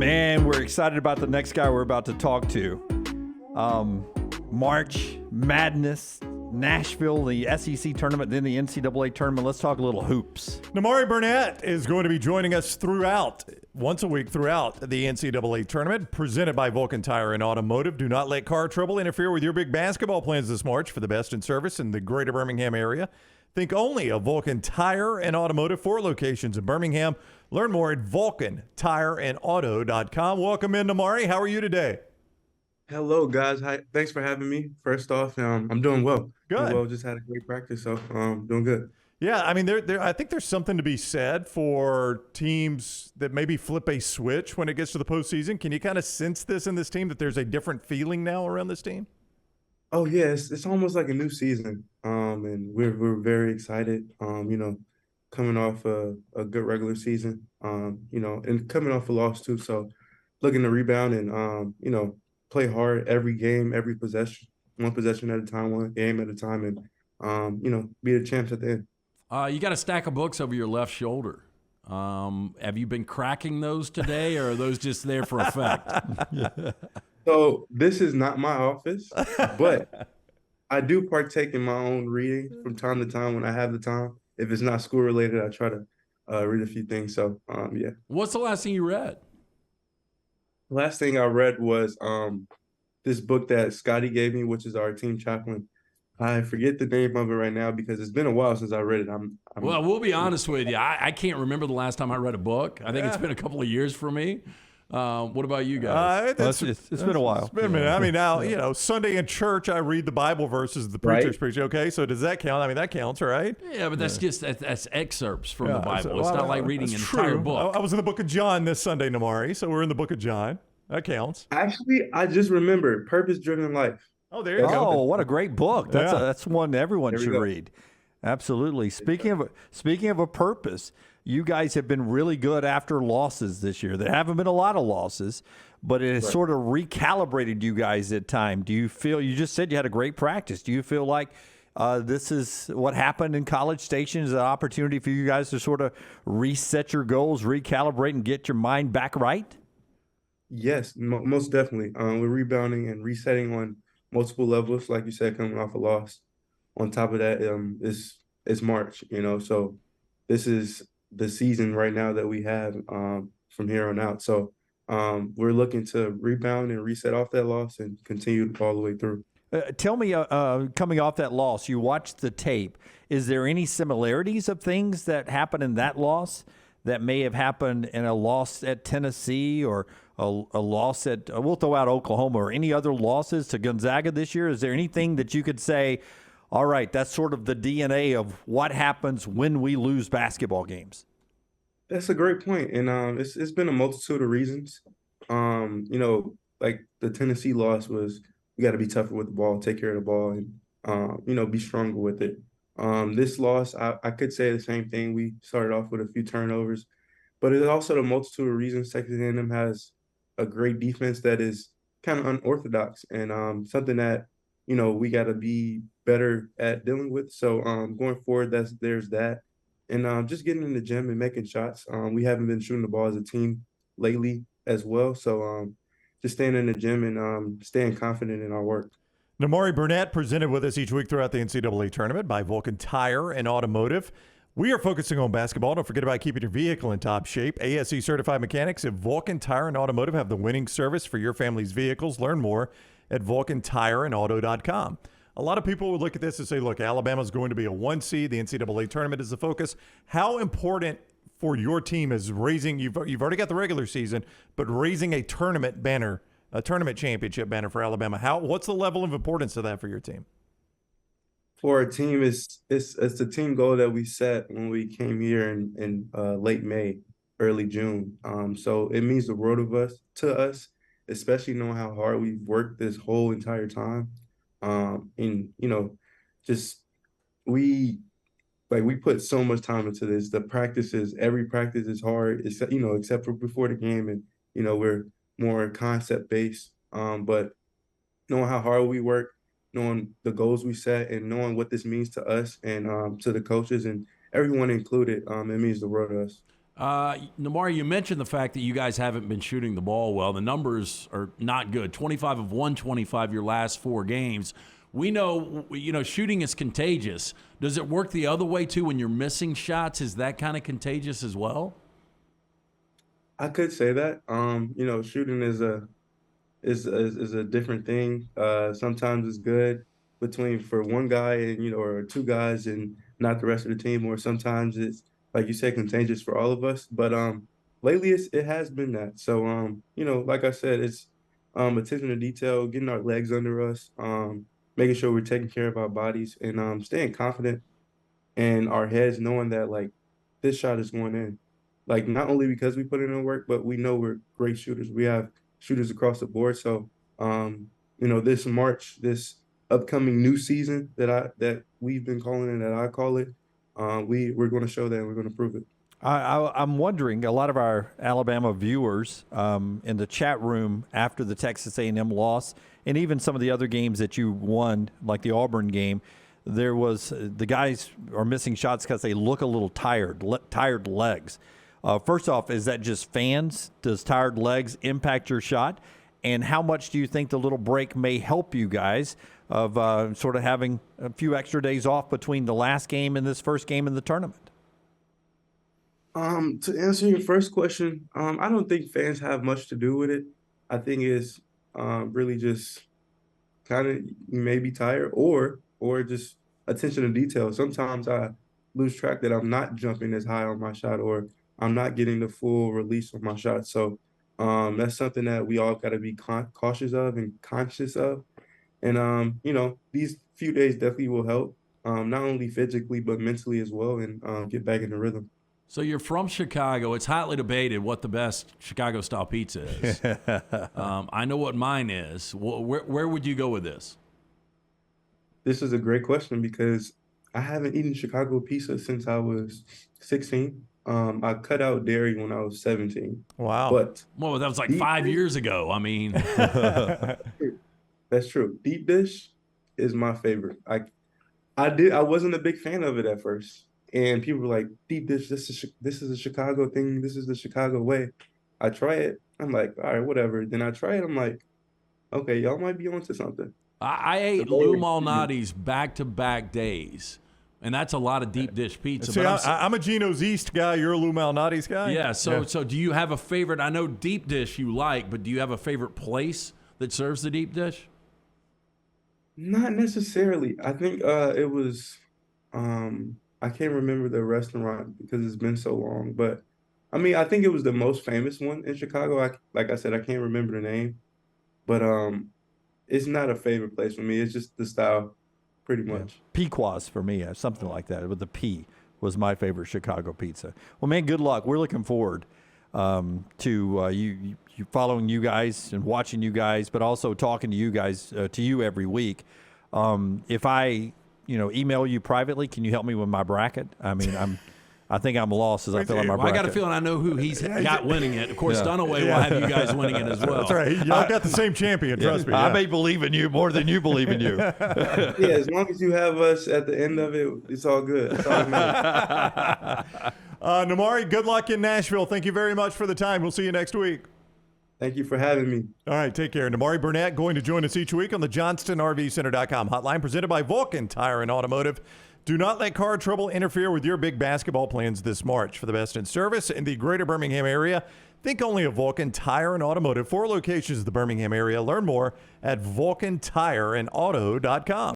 Man, we're excited about the next guy we're about to talk to. March Madness, Nashville, the SEC tournament, then the NCAA tournament. Let's talk a little hoops. Nimari Burnett is going to be joining us once a week throughout the NCAA tournament, presented by Vulcan Tire and Automotive. Do not let car trouble interfere with your big basketball plans this March. For the best in service in the greater Birmingham area, think only of Vulcan Tire and Automotive. 4 locations in Birmingham. Learn more at vulcantireandauto.com. Welcome in, Nimari. How are you today? Hello, guys. Hi. Thanks for having me. First off, I'm doing well. Good. Doing well. Just had a great practice, so doing good. Yeah, I mean, I think there's something to be said for teams that maybe flip a switch when it gets to the postseason. Can you kind of sense this in this team, that there's a different feeling now around this team? Oh yeah, it's almost like a new season, and we're very excited. Coming off a good regular season, and coming off a loss too. So looking to rebound and play hard every game, every possession, one possession at a time, one game at a time, and be the champs at the end. You got a stack of books over your left shoulder. Have you been cracking those today, or are those just there for effect? So this is not my office, but I do partake in my own reading from time to time when I have the time. If it's not school related, I try to read a few things. So yeah. What's the last thing you read? Last thing I read was this book that Scotty gave me, which is our team chaplain. I forget the name of it right now because it's been a while since I read it. Well, we'll be honest with you. I can't remember the last time I read a book. I think it's been a couple of years for me. What about you guys? It's been a while. It's been a minute. I mean, now, Sunday in church, I read the Bible verses the preacher's preaching. Okay, so does that count? I mean, that counts, right? Yeah, but that's excerpts from the Bible. It's not like reading an entire book. I was in the book of John this Sunday, Nimari, so we're in the book of John. That counts. Actually, I just remembered Purpose-Driven Life. Oh, there you go. Oh, what a great book. That's one everyone should read. Absolutely. Speaking of a purpose, you guys have been really good after losses this year. There haven't been a lot of losses, but it has sort of recalibrated you guys at time. Do you feel, you just said you had a great practice. Do you feel like this is what happened in College Station is an opportunity for you guys to sort of reset your goals, recalibrate, and get your mind back right? Yes, most definitely. We're rebounding and resetting on multiple levels, like you said, coming off a loss. On top of that, it's March, so this is the season right now that we have from here on out. So we're looking to rebound and reset off that loss and continue all the way through. Tell me, coming off that loss, you watched the tape. Is there any similarities of things that happened in that loss that may have happened in a loss at Tennessee or a loss at, we'll throw out Oklahoma, or any other losses to Gonzaga this year? Is there anything that you could say, all right, that's sort of the DNA of what happens when we lose basketball games? That's a great point. And it's been a multitude of reasons. Like the Tennessee loss was, you got to be tougher with the ball, take care of the ball, and, be stronger with it. This loss, I could say the same thing. We started off with a few turnovers, but it's also the multitude of reasons. Texas A&M has a great defense that is kind of unorthodox and something that, we got to be better at dealing with. So going forward, there's that. And just getting in the gym and making shots. We haven't been shooting the ball as a team lately as well. So just staying in the gym and staying confident in our work. Nimari Burnett presented with us each week throughout the NCAA tournament by Vulcan Tire and Automotive. We are focusing on basketball. Don't forget about keeping your vehicle in top shape. ASE certified mechanics at Vulcan Tire and Automotive have the winning service for your family's vehicles. Learn more at vulcantireandauto.com. A lot of people would look at this and say, look, Alabama's going to be a 1 seed. The NCAA tournament is the focus. How important for your team is raising, you've already got the regular season, but raising a tournament banner, a tournament championship banner for Alabama? What's the level of importance of that for your team? For our team, it's the team goal that we set when we came here in late May, early June. So it means the world to us, especially knowing how hard we've worked this whole entire time. We put so much time into this. The practices, every practice is hard, except for before the game, and we're more concept based. But knowing how hard we work, knowing the goals we set, and knowing what this means to us and to the coaches and everyone included, it means the world to us. Nimari, you mentioned the fact that you guys haven't been shooting the ball well. The numbers are not good. 25 of 125 your last 4 games. We know, shooting is contagious. Does it work the other way too when you're missing shots? Is that kind of contagious as well? I could say that. Shooting is a different thing. Sometimes it's good for one guy and or 2 guys and not the rest of the team, or sometimes it's like you said, contagious for all of us. But lately it has been that. So like I said, it's attention to detail, getting our legs under us, making sure we're taking care of our bodies, and staying confident in our heads, knowing that like this shot is going in. Like not only because we put in the work, but we know we're great shooters. We have shooters across the board. So this March, this upcoming new season that we've been calling it, that I call it, we're going to show that and we're going to prove it. I'm wondering, a lot of our Alabama viewers in the chat room after the Texas A&M loss, and even some of the other games that you won, like the Auburn game, there was the guys are missing shots because they look a little tired legs. First off, is that just fans? Does tired legs impact your shot? And how much do you think the little break may help you guys of sort of having a few extra days off between the last game and this first game in the tournament? To answer your first question, I don't think fans have much to do with it. I think it's really just kind of maybe tired or just attention to detail. Sometimes I lose track that I'm not jumping as high on my shot, or I'm not getting the full release of my shot. So that's something that we all got to be cautious of and conscious of. And these few days definitely will help, not only physically but mentally as well, and get back in the rhythm. So you're from Chicago. It's hotly debated what the best Chicago-style pizza is. I know what mine is. Where would you go with this? This is a great question because I haven't eaten Chicago pizza since I was 16. I cut out dairy when I was 17. Wow. But that was like 5 years ago. I mean, that's true. Deep dish is my favorite. I wasn't a big fan of it at first. And people were like, deep dish, this is a Chicago thing. This is the Chicago way. I try it. I'm like, all right, whatever. Then I try it. I'm like, okay, y'all might be onto something. I ate Lou Malnati's back-to-back days, and that's a lot of deep dish pizza. See, I'm a Gino's East guy. You're a Lou Malnati's guy? Yeah, so do you have a favorite? I know deep dish you like, but do you have a favorite place that serves the deep dish? Not necessarily. I think it was I can't remember the restaurant because it's been so long, but I mean, I think it was the most famous one in Chicago. Like I said, I can't remember the name, but it's not a favorite place for me. It's just the style, pretty much. Pequod's for me, something like that with the P was my favorite Chicago pizza. Well, man, good luck. We're looking forward to you following you guys and watching you guys, but also talking to you guys to you every week. If I email you privately, can you help me with my bracket? I mean, I think I'm lost as I fill out my bracket. I got a feeling I know who he's got winning it. Of course, Dunaway will have you guys winning it as well. That's right. Y'all got the same champion, trust me. I may believe in you more than you believe in you. Yeah, as long as you have us at the end of it, it's all good. It's all good. Nimari, good luck in Nashville. Thank you very much for the time. We'll see you next week. Thank you for having me. All right, take care. Nimari Burnett going to join us each week on the JohnstonRVCenter.com hotline presented by Vulcan Tire and Automotive. Do not let car trouble interfere with your big basketball plans this March. For the best in service in the greater Birmingham area, think only of Vulcan Tire and Automotive. 4 locations in the Birmingham area. Learn more at VulcanTireandAuto.com.